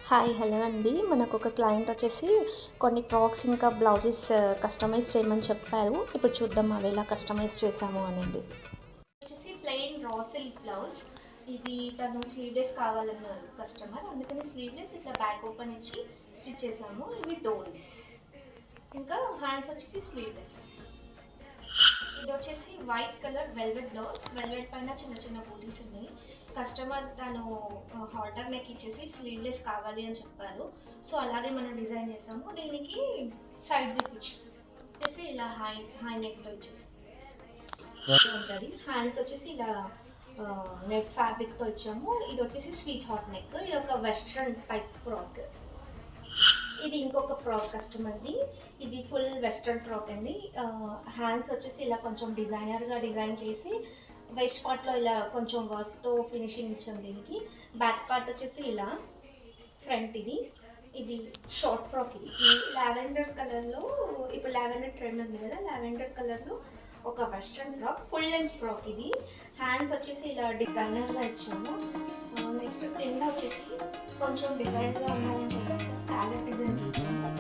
Hi hello అండి. మనకు ఒక క్లయింట్ వచ్చేసి కొన్ని ఫ్రాక్స్ ఇంకా బ్లౌజెస్ కస్టమైజ్ చేయమని చెప్పారు. ఇప్పుడు చూద్దాం అవి ఎలా కస్టమైజ్ చేసాము అనేది. వచ్చేసి ప్లెయిన్ రా సిల్క్ బ్లౌజ్. ఇది తను స్లీవ్లెస్ కావాలన్నారు కస్టమర్, అందుకని స్లీవ్లెస్ ఇట్లా బ్యాక్ ఓపెన్ ఇచ్చి స్టిచ్ చేసాము. ఇవి డోరీస్, ఇంకా హ్యాండ్స్ వచ్చేసి స్లీవ్లెస్. ఇది వచ్చేసి white colour velvet blouse. Velvet పైన చిన్న చిన్న బూటీస్ ఉన్నాయి. కస్టమర్ తను హాల్టర్ నెక్ ఇచ్చేసి స్లీవ్లెస్ కావాలి అని చెప్పారు. సో అలాగే మనం డిజైన్ చేసాము. దీనికి సైడ్ జిప్ వచ్చేసి ఇలా హై నెక్లో ఇచ్చేసి ఉంటుంది. హ్యాండ్స్ వచ్చేసి ఇలా నెట్ ఫ్యాబ్రిక్తో ఇచ్చాము. ఇది వచ్చేసి స్వీట్ హాట్ నెక్. ఇది ఒక వెస్ట్రన్ టైప్ ఫ్రాక్. ఇది ఇంకొక ఫ్రాక్ కస్టమర్ది. ఇది ఫుల్ వెస్ట్రన్ ఫ్రాక్ అండి. హ్యాండ్స్ వచ్చేసి ఇలా కొంచెం డిజైనర్గా డిజైన్ చేసి వెస్ట్ పార్ట్లో ఇలా కొంచెం వర్క్తో ఫినిషింగ్ ఇచ్చాం. దీనికి బ్యాక్ పార్ట్ వచ్చేసి ఇలా ఫ్రంట్. ఇది షార్ట్ ఫ్రాక్. ఇది లావెండర్ కలర్లో, ఇప్పుడు లావెండర్ ట్రెండ్ ఉంది కదా, లావెండర్ కలర్లో ఒక western frock, full length frock. ఇది హ్యాండ్స్ వచ్చేసి ఇలా డిజైనర్గా ఇచ్చాము. నెక్స్ట్ కింద వచ్చేసి కొంచెం డిఫరెంట్గా ఉన్నాయని చెప్పి స్టాండర్డ్ డిజైన్ చేసాము.